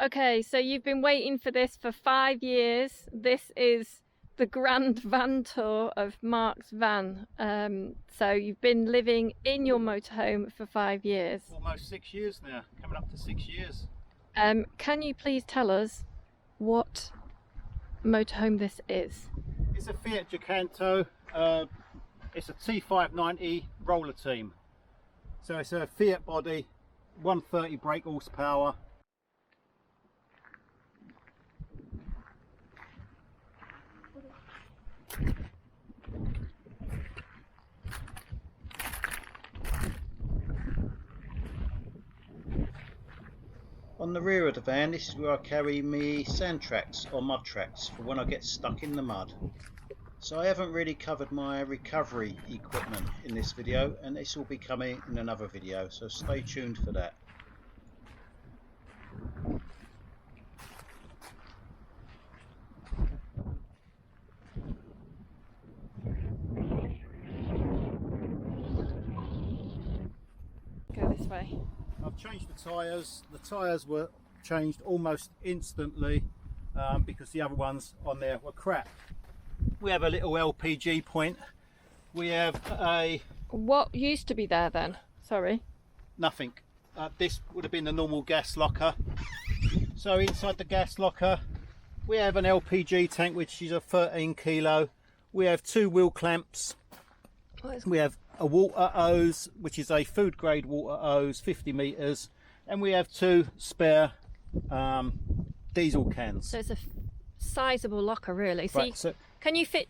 Okay, so you've been waiting for this for 5 years. This is the grand van tour of Mark's van. So you've been living in your motorhome for 5 years. Almost 6 years now, coming up to 6 years. Can you please tell us what motorhome this is? It's a Fiat Ducato. It's a T590 roller team. So it's a Fiat body, 130 brake horsepower. On the rear of the van, this is where I carry me sand tracks or mud tracks for when I get stuck in the mud. So I haven't really covered my recovery equipment in this video, and this will be coming in another video, so stay tuned for that. Go this way. I've changed the tyres. The tyres were changed almost instantly because the other ones on there were crap. We have a little LPG point. We have a... What used to be there then? Sorry. Nothing. This would have been the normal gas locker. So inside the gas locker we have an LPG tank, which is a 13 kilo. We have 2 wheel clamps. We have a water hose, which is a food grade water hose, 50 meters, and we have 2 spare diesel cans. So it's a sizable locker, really. So, Right, so can you fit?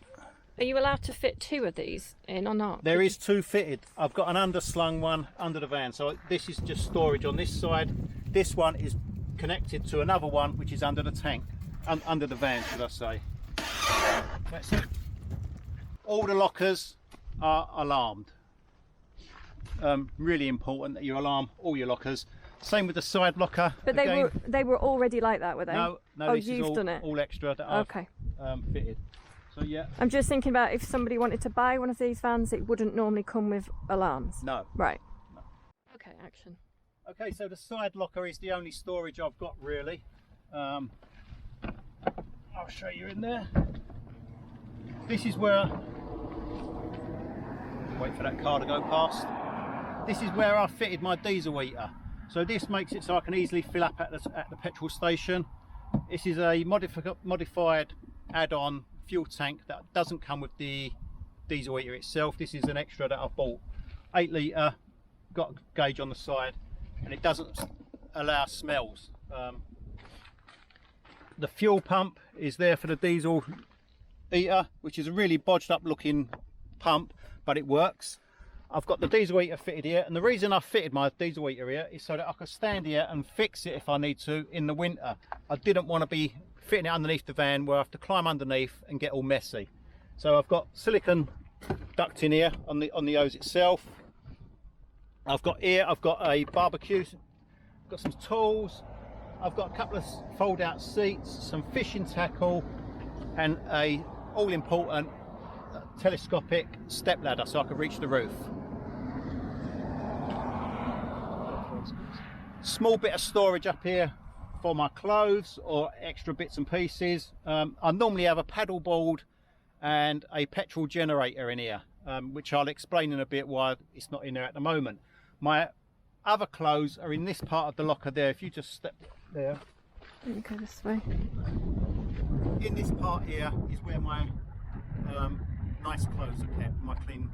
Are you allowed to fit 2 of these in or not? there is 2 fitted. I've got an underslung one under the van, so this is just storage on this side. This one is connected to another one which is under the tank, under the van, should I say. That's it. All the lockers are alarmed. Really important that you alarm all your lockers. Same with the side locker. But again. they were already like that, were they? No, oh, this you've is done it. all extra that I've Okay. fitted. So yeah. I'm just thinking about if somebody wanted to buy one of these vans, it wouldn't normally come with alarms. No. Right. No. Okay, action. Okay, so the side locker is the only storage I've got really. I'll show you in there. This is where, wait for that car to go past. This is where I fitted my diesel heater. So this makes it so I can easily fill up at the petrol station. This is a modified add-on fuel tank that doesn't come with the diesel heater itself. This is an extra that I bought. 8 litre, got a gauge on the side, and it doesn't allow smells. The fuel pump is there for the diesel heater, which is a really bodged up looking pump, but it works. I've got the diesel heater fitted here, and the reason I fitted my diesel heater here is so that I can stand here and fix it if I need to in the winter. I didn't want to be fitting it underneath the van where I have to climb underneath and get all messy. So I've got silicone duct in here on the hose itself. I've got a barbecue, I've got some tools, I've got a couple of fold out seats, some fishing tackle, and a all important telescopic step ladder so I can reach the roof. Small bit of storage up here for my clothes or extra bits and pieces. I normally have a paddle board and a petrol generator in here, which I'll explain in a bit why it's not in there at the moment. My other clothes are in this part of the locker there. If you just step there. Let me go this way. In this part here is where my nice clothes are kept, my clean,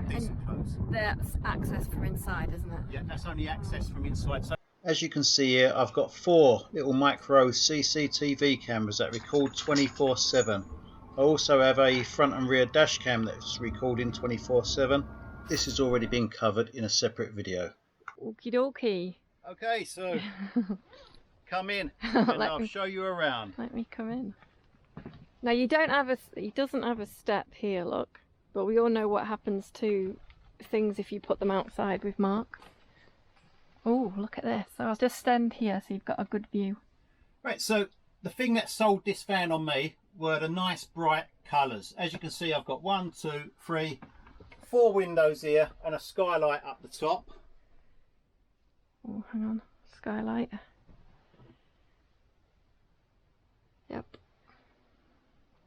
decent clothes. That's access from inside, isn't it? Yeah, that's only access from inside. So as you can see here, I've got 4 little micro CCTV cameras that record 24/7. I also have a front and rear dash cam that's recording 24/7. This has already been covered in a separate video. Okie dokie. okay, so come in and I'll show you around. Let me come in. Now he doesn't have a step here, look, but we all know what happens to things if you put them outside with Mark. Oh, look at this. So I'll just stand here so you've got a good view. Right, so the thing that sold this van on me were the nice bright colours. As you can see, I've got 1, 2, 3, 4 windows here and a skylight up the top. Oh, hang on. Skylight. Yep.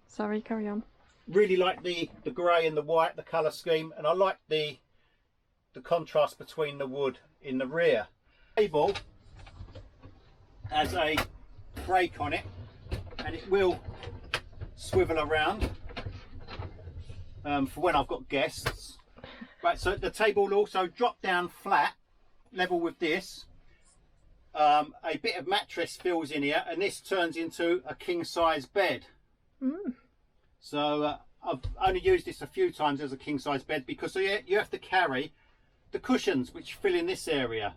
Sorry, carry on. Really like the grey and the white, the colour scheme, and I like the contrast between the wood in the rear. The table has a brake on it, and it will swivel around for when I've got guests. Right, so the table will also drop down flat, level with this. A bit of mattress fills in here, and this turns into a king size bed. So I've only used this a few times as a king size bed, because you have to carry the cushions which fill in this area,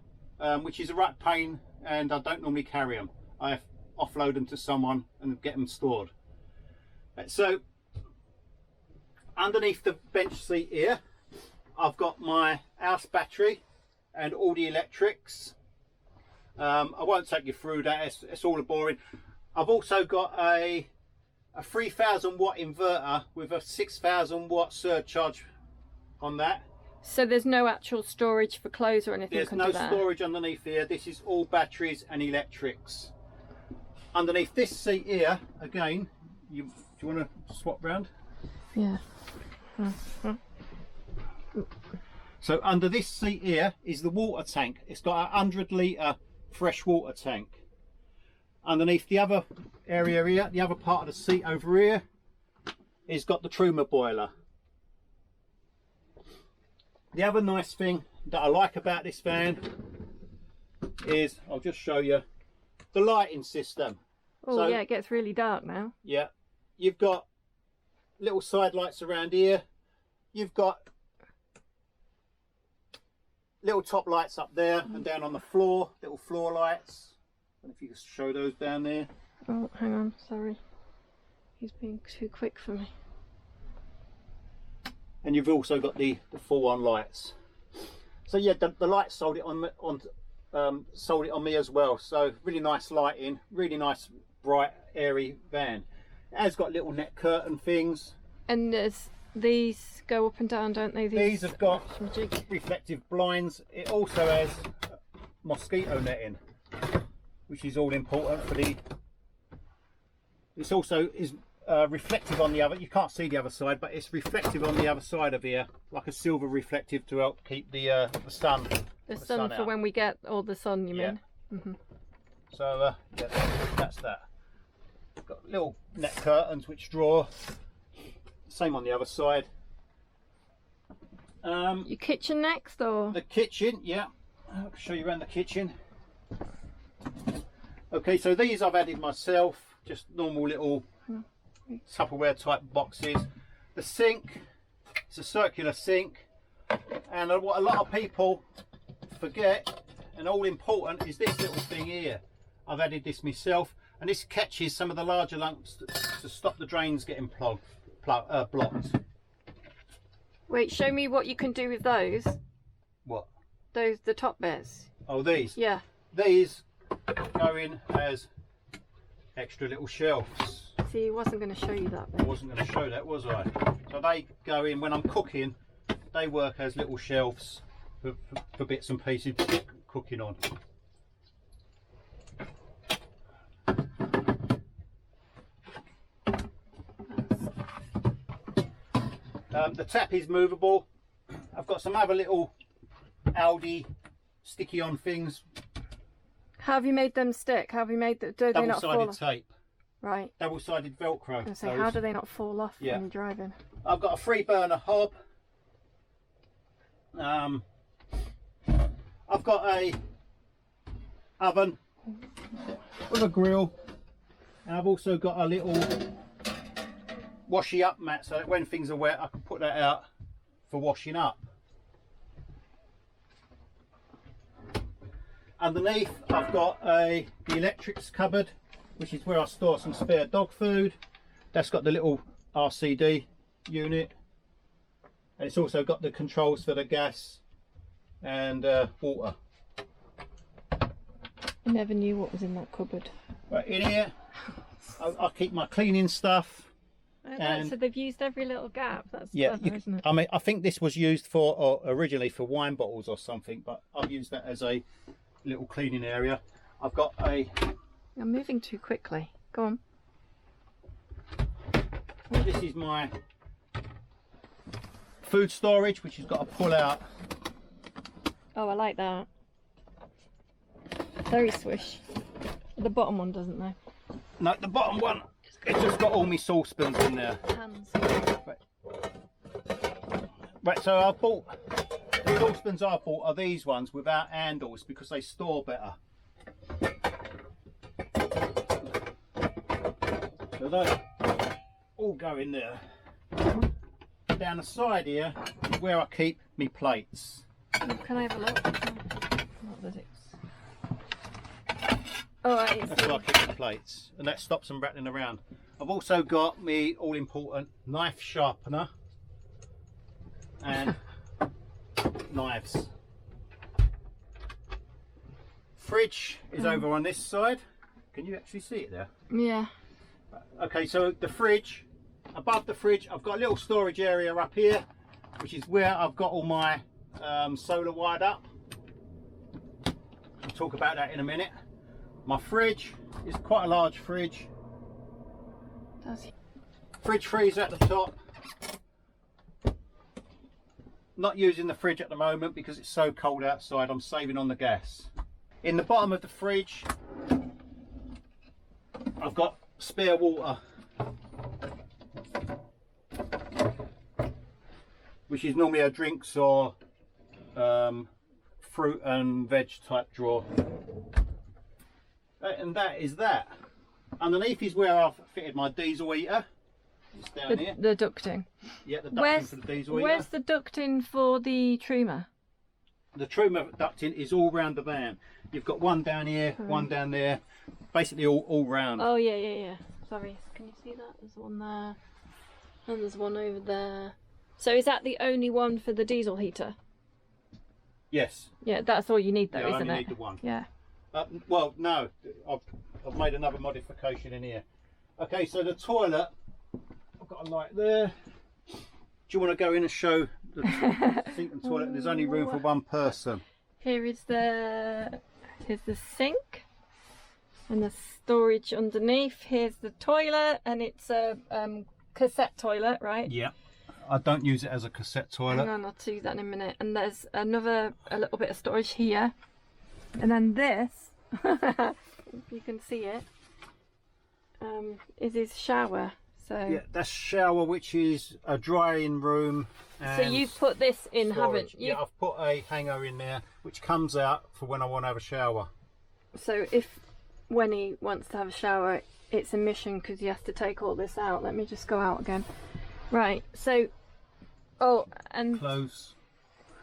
which is a right pain, and I don't normally carry them. I have offload them to someone and get them stored. So underneath the bench seat here, I've got my house battery and all the electrics. I won't take you through that, it's all boring. I've also got a 3000 watt inverter with a 6000 watt surcharge on that. So there's no actual storage for clothes or anything? There's no storage underneath here. This is all batteries and electrics. Underneath this seat here, again, do you want to swap round? Yeah. So under this seat here is the water tank. It's got a 100 litre fresh water tank. Underneath the other area here, the other part of the seat over here, is got the Truma boiler. The other nice thing that I like about this van is, I'll just show you, the lighting system. Oh so, yeah, it gets really dark now. Yeah, you've got little side lights around here. You've got little top lights up there and down on the floor, little floor lights. I don't know if you can show those down there. Oh, hang on, sorry. He's being too quick for me. And you've also got the full on lights. So yeah, the lights sold it on me as well. So really nice lighting, really nice bright airy van. It has got little net curtain things. And these go up and down, don't they? These have got reflective blinds. It also has mosquito netting, which is all important for the. This also is reflective on the other. You can't see the other side, but it's reflective on the other side of here, like a silver reflective to help keep the sun. The sun for out. When we get all the sun, you mean? Mm-hmm. So yeah, that's that. Got little net curtains which draw. Same on the other side. Your kitchen next, or? The kitchen, yeah. I'll show you around the kitchen. Okay, so these I've added myself, just normal little Tupperware type boxes. The sink, it's a circular sink, and what a lot of people forget, and all important, is this little thing here. I've added this myself, and this catches some of the larger lumps to stop the drains getting blocked. Wait, show me what you can do with those. What? The top bits. Oh, these? Yeah. These go in as extra little shelves. See, he wasn't going to show you that bit. I wasn't going to show that, was I? So they go in, when I'm cooking, they work as little shelves for bits and pieces to get cooking on. The tap is movable. I've got some other little Aldi sticky on things. How have you made them stick? How have you made them? Do they not fall off? Double-sided tape. Right. Double-sided Velcro. I say, how do they not fall off when you're driving? I've got a 3-burner hob. I've got a oven with a grill, and I've also got a little washy up mat, so that when things are wet I can put that out for washing up. Underneath I've got the electrics cupboard, which is where I store some spare dog food. That's got the little RCD unit, and it's also got the controls for the gas and water. I never knew what was in that cupboard. Right, in here I keep my cleaning stuff. So they've used every little gap. That's yeah, clever, isn't it? I mean, I think this was used for originally for wine bottles or something, but I've used that as a little cleaning area. I've got a. You're moving too quickly. Go on. This is my food storage, which has got a pull out. Oh, I like that. Very swish. The bottom one doesn't though. No, the bottom one, it's just got all my saucepans in there. Hands. Right, so I bought, the saucepans I bought are these ones without handles because they store better. So they all go in there. Down the side here is where I keep me plates. Oh, can I have a look? What does it? Oh, right, That's where I keep the plates, and that stops them rattling around. I've also got me all important knife sharpener and knives. Fridge is over on this side. Can you actually see it there? Yeah. Okay, so the fridge, above the fridge, I've got a little storage area up here, which is where I've got all my solar wired up. I'll talk about that in a minute. My fridge is quite a large fridge. Does he? Fridge freezer at the top. Not using the fridge at the moment because it's so cold outside. I'm saving on the gas. In the bottom of the fridge, I've got spare water, which is normally a drinks or fruit and veg type drawer. And that is that. Underneath is where I've fitted my diesel heater. It's down here. The ducting. Yeah, the ducting for the diesel heater. Where's the ducting for the trimmer? The trimmer ducting is all round the van. You've got one down here, one down there, basically all round. Oh yeah. Sorry, can you see that? There's one there, and there's one over there. So is that the only one for the diesel heater? Yes. Yeah, that's all you need though, Yeah, I isn't only it? need the one. Yeah. Well, no, I've made another modification in here. Okay, so the toilet, I've got a light there. Do you want to go in and show the sink and toilet? There's only room for one person. Here's the sink and the storage underneath. Here's the toilet, and it's a cassette toilet, right? Yeah. I don't use it as a cassette toilet. Hang on, I'll do that in a minute. And there's a little bit of storage here. And then this, if you can see it, is his shower. So yeah, that's shower, which is a drying room. so you've put this in, storage. haven't you? Yeah, I've put a hanger in there, which comes out for when I want to have a shower. So when he wants to have a shower, it's a mission because he has to take all this out. Let me just go out again. Right. So, oh, and Close.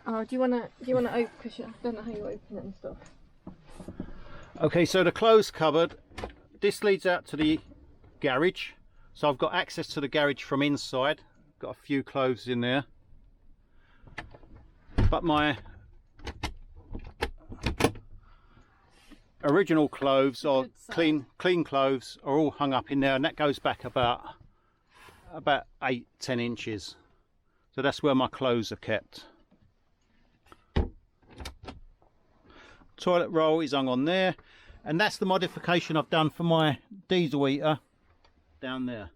oh, do you wanna open? Because I don't know how you open it and stuff. Okay, so the clothes cupboard, this leads out to the garage. So I've got access to the garage from inside. Got a few clothes in there. But my original clothes, or clean clothes, are all hung up in there, and that goes back about 8-10 inches. So that's where my clothes are kept. Toilet roll is hung on there, and that's the modification I've done for my diesel heater down there.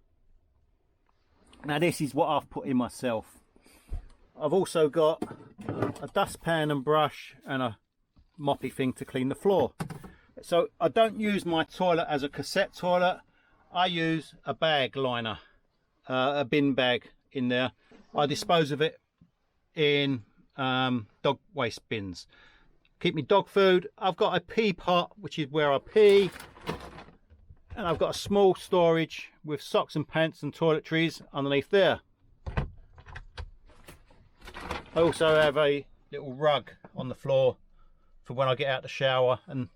Now this is what I've put in myself. I've also got a dustpan and brush and a moppy thing to clean the floor. So I don't use my toilet as a cassette toilet. I use a bag liner, a bin bag in there. I dispose of it in dog waste bins. Keep me dog food. I've got a pee pot, which is where I pee, and I've got a small storage with socks and pants and toiletries underneath there. I also have a little rug on the floor for when I get out the shower and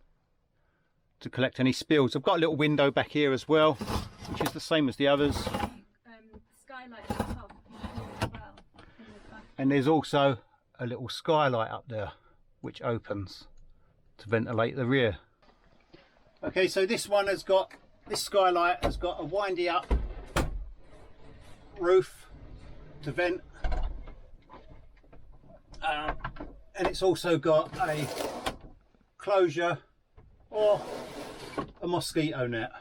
to collect any spills. I've got a little window back here as well, which is the same as the others. Skylight at the top as well. And there's also a little skylight up there, which opens to ventilate the rear. Okay, so this skylight has got a windy up roof to vent, and it's also got a closure or a mosquito net.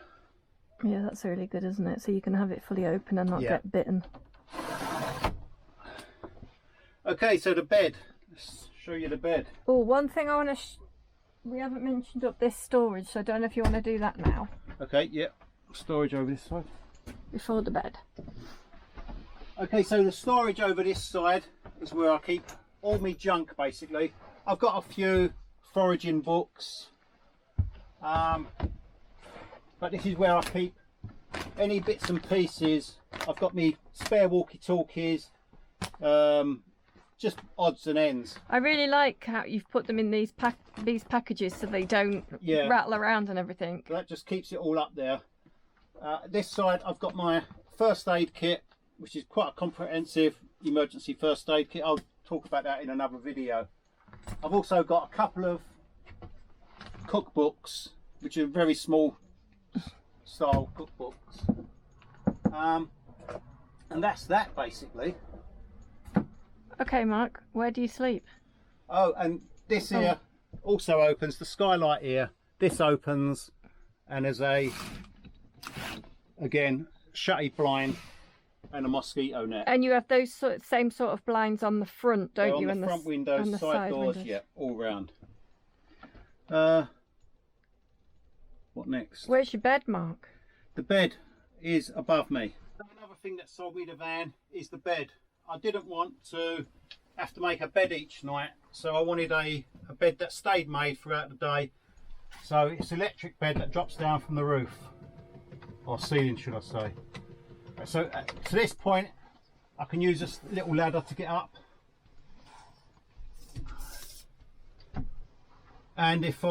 Yeah, that's really good, isn't it? So you can have it fully open and not get bitten. Okay, so the bed. Let's show you the bed. Oh, one thing I want to... we haven't mentioned up this storage, so I don't know if you want to do that now. Okay, yeah. Storage over this side. Before the bed. Okay, so the storage over this side is where I keep all my junk, basically. I've got a few foraging books. But this is where I keep any bits and pieces. I've got me spare walkie-talkies, just odds and ends. I really like how you've put them in these packages so they don't rattle around and everything. That just keeps it all up there. This side I've got my first aid kit, which is quite a comprehensive emergency first aid kit. I'll talk about that in another video. I've also got a couple of cookbooks, which are very small style cookbooks, and that's that basically. Okay, Mark, where do you sleep? Oh, and this here also opens, the skylight here, this opens, and there's a, again, shutty blind and a mosquito net. And you have those same sort of blinds on the front, don't you? On the front windows, and the side doors, windows. yeah, all round. What next? Where's your bed, Mark? The bed is above me. Another thing that sold me the van is the bed. I didn't want to have to make a bed each night, so I wanted a bed that stayed made throughout the day. So it's an electric bed that drops down from the roof, or ceiling should I say. So to this point I can use this little ladder to get up, and if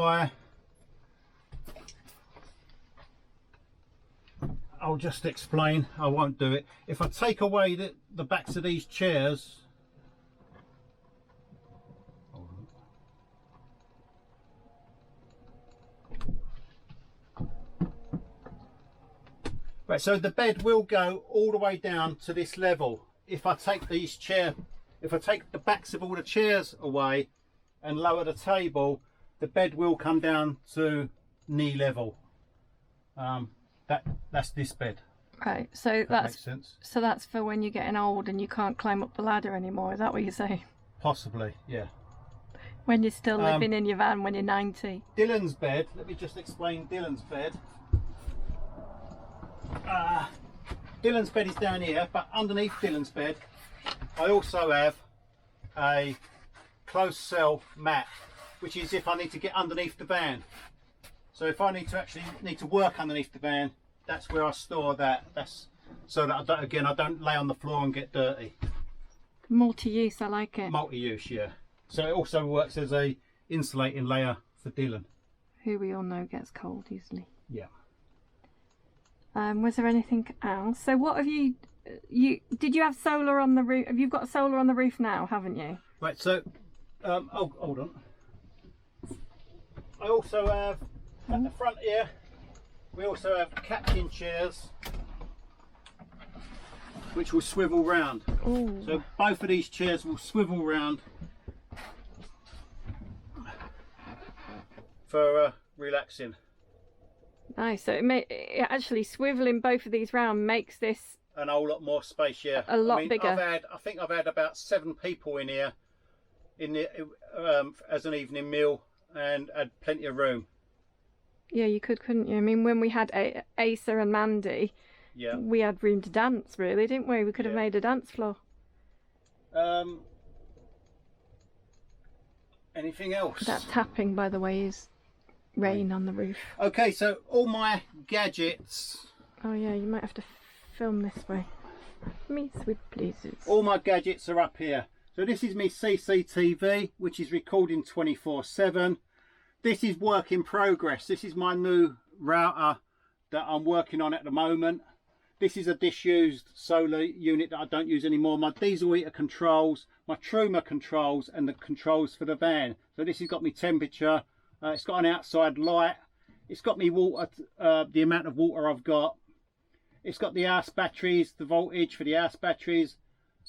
I'll just explain, I won't do it. If I take away the backs of these chairs, right, so the bed will go all the way down to this level. If I take if I take the backs of all the chairs away and lower the table, the bed will come down to knee level. That's this bed. Right, so That makes sense. so that's for when you're getting old and you can't climb up the ladder anymore. Is that what you're saying? Possibly, yeah. When you're still living in your van when you're 90. Dylan's bed. Let me just explain Dylan's bed. Dylan's bed is down here, but underneath Dylan's bed, I also have a closed cell mat, which is if I need to get underneath the van. So if I need to work underneath the van, that's where I store that. That's so that I don't lay on the floor and get dirty. Multi-use, I like it. Multi-use, yeah. So it also works as a insulating layer for Dylan, who we all know gets cold easily. Yeah. Was there anything else? So what have you did you have solar on the roof? Have you got solar on the roof now, haven't you? Right, so oh, hold on. I also have at the front here, we also have captain chairs which will swivel round. Ooh. So both of these chairs will swivel round for relaxing. Nice. So it actually swiveling both of these round makes this a whole lot more space, yeah. A lot bigger. I think I've had about 7 people in here as an evening meal, and had plenty of room. Yeah, you couldn't you? I mean, when we had Asa and Mandy, yeah, we had room to dance, really, didn't we? We could have made a dance floor. Anything else? That tapping, by the way, is rain on the roof. Okay, so all my gadgets. Oh yeah, you might have to film this way. Me sweet pleases. All my gadgets are up here. So this is my CCTV, which is recording 24/7. This is work in progress. This is my new router that I'm working on at the moment. This is a disused solar unit that I don't use anymore. My diesel heater controls, my Truma controls, and the controls for the van. So this has got me temperature. It's got an outside light. It's got me water, the amount of water I've got. It's got the house batteries, the voltage for the house batteries,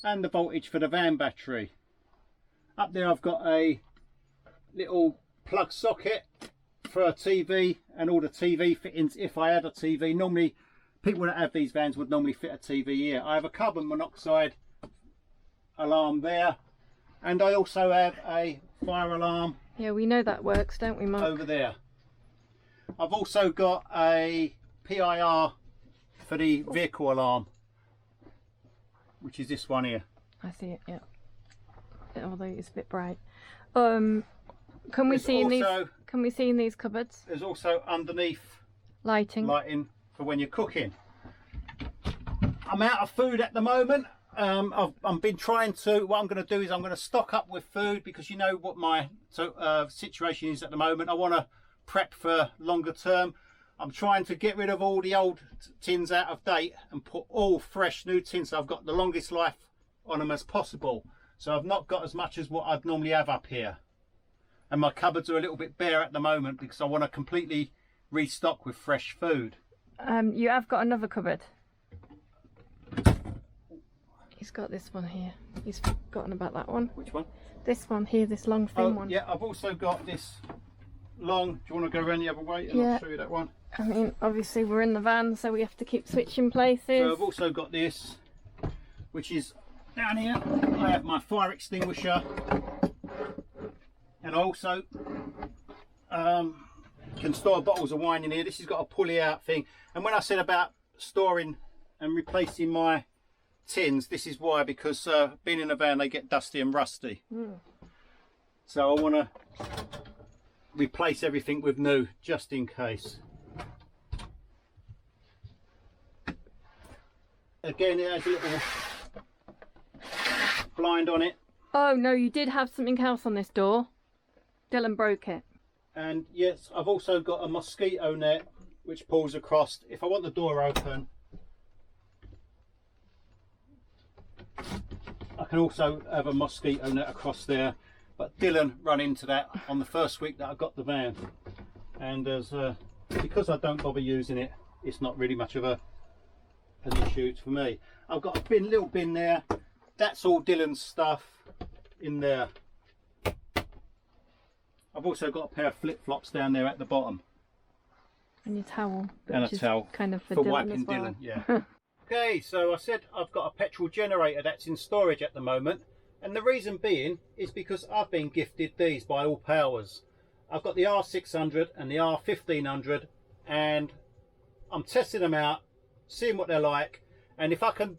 and the voltage for the van battery. Up there I've got a little plug socket for a TV and all the TV fittings if I had a TV. Normally people that have these vans would normally fit a TV here. I have a carbon monoxide alarm there, and I also have a fire alarm. Yeah, we know that works, don't we, Mark? Over there. I've also got a PIR for the vehicle alarm, which is this one here. I see it, yeah. Although it's a bit bright. Can we see in these? Can we see in these cupboards? There's also underneath lighting for when you're cooking. I'm out of food at the moment. I've been trying to. What I'm going to do is I'm going to stock up with food, because you know what my situation is at the moment. I want to prep for longer term. I'm trying to get rid of all the old tins out of date and put all fresh new tins, so I've got the longest life on them as possible. So I've not got as much as what I'd normally have up here, and my cupboards are a little bit bare at the moment because I want to completely restock with fresh food. You have got another cupboard. He's got this one here. He's forgotten about that one. Which one? This one here, this long thin one. Yeah, I've also got this long. Do you want to go around the other way and I'll show you that one? I mean, obviously we're in the van, so we have to keep switching places. So I've also got this, which is down here. I have my fire extinguisher, and I also can store bottles of wine in here. This has got a pulley out thing, and when I said about storing and replacing my tins, this is why, because being in a van they get dusty and rusty. So I want to replace everything with new, just in case. Again, it has a little blind on it. Oh no, you did have something else on this door. Dylan broke it. And yes, I've also got a mosquito net which pulls across. If I want the door open, I can also have a mosquito net across there. But Dylan ran into that on the first week that I got the van, and as because I don't bother using it, it's not really much of an issue for me. I've got a little bin there. That's all Dylan's stuff in there. I've also got a pair of flip-flops down there at the bottom. And your towel. And a towel kind of for for Dylan wiping as well. Dylan, yeah. Okay, so I said I've got a petrol generator that's in storage at the moment. And the reason being is because I've been gifted these by All Powers. I've got the R600 and the R1500, and I'm testing them out, seeing what they're like. And if I can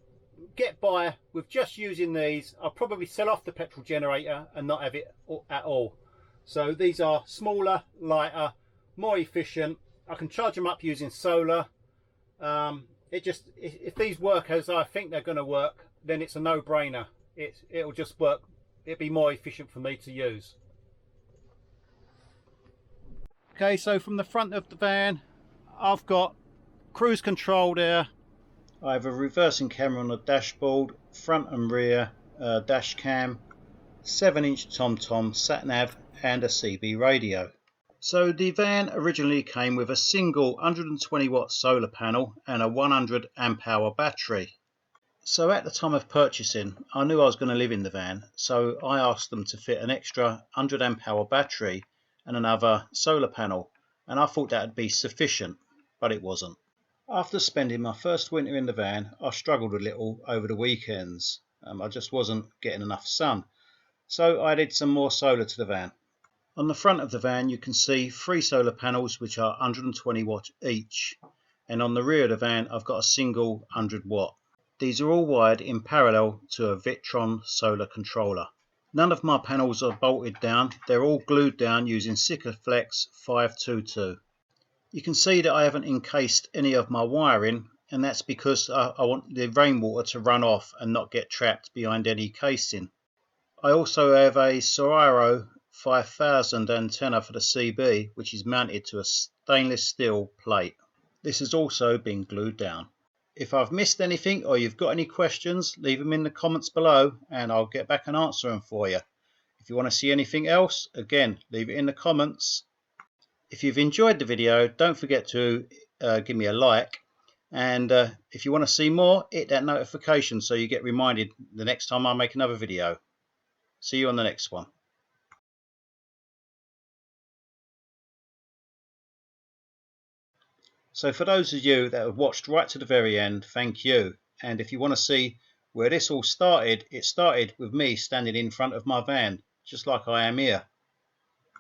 get by with just using these, I'll probably sell off the petrol generator and not have it at all. So these are smaller, lighter, more efficient. I can charge them up using solar. If these work as I think they're going to work, then it's a no-brainer. It'll just work. It'll be more efficient for me to use. Okay, so from the front of the van, I've got cruise control there. I have a reversing camera on the dashboard, front and rear dash cam, 7-inch TomTom sat nav, and a CB radio. So the van originally came with a single 120 watt solar panel and a 100 amp hour battery. So at the time of purchasing, I knew I was going to live in the van, so I asked them to fit an extra 100 amp hour battery and another solar panel, and I thought that would be sufficient, but it wasn't. After spending my first winter in the van, I struggled a little over the weekends. I just wasn't getting enough sun, so I added some more solar to the van. On the front of the van you can see 3 solar panels which are 120 watt each, and on the rear of the van I've got a single 100 watt. These are all wired in parallel to a Victron solar controller. None of my panels are bolted down, they're all glued down using Sikaflex 522. You can see that I haven't encased any of my wiring, and that's because I want the rainwater to run off and not get trapped behind any casing. I also have a Soriro 5000 antenna for the CB, which is mounted to a stainless steel plate. This has also been glued down. If I've missed anything or you've got any questions, leave them in the comments below and I'll get back and answer them for you. If you want to see anything else, again, leave it in the comments. If you've enjoyed the video, don't forget to give me a like, and if you want to see more, hit that notification so you get reminded the next time I make another video. See you on the next one. So for those of you that have watched right to the very end, thank you. And if you want to see where this all started, it started with me standing in front of my van, just like I am here.